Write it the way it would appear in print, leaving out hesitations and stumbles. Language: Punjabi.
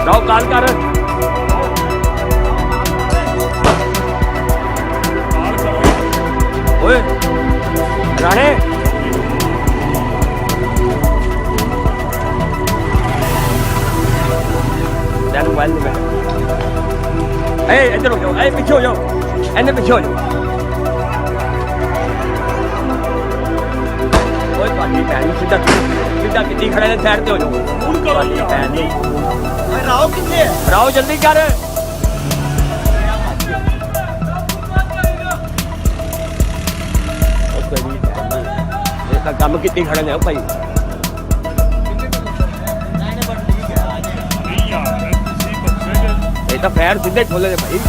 ਰਾਓ ਕਾਲ ਕਰ ਓਏ ਰਾਣੇ ਚੱਲ ਮੋਬਾਈਲ ਲੈ ਇੱਧਰ ਹੋ ਜਾਓ ਪਿੱਛੇ ਹੋ ਜਾਓ ਇਹਨੇ ਪਿੱਛੇ ਹੋ ਜਾਓ ਓਏ ਤੁਹਾਡੀ ਭੈਣ ਨੂੰ ਸਿੱਧਾ ਕਿੱਡੀ ਖੜੇ ਨੇ ਸਾਈਡ ਤੇ ਹੋ ਜਾਓ ਹੁਣ ਕਰੋ ਜੀ ਭੈਣ ਨਹੀਂ ਰਾਓ ਕਿੱਥੇ ਹੈ? ਰਾਓ ਜਲਦੀ ਕਰ ਇਹ ਕੰਮ ਕਿੱਡੀ ਖੜੇ ਨੇ ਭਾਈ ਇਹ ਤਾਂ ਪੈਰ ਸਿੱਧੇ ਖੋਲੇ ਨੇ ਭਾਈ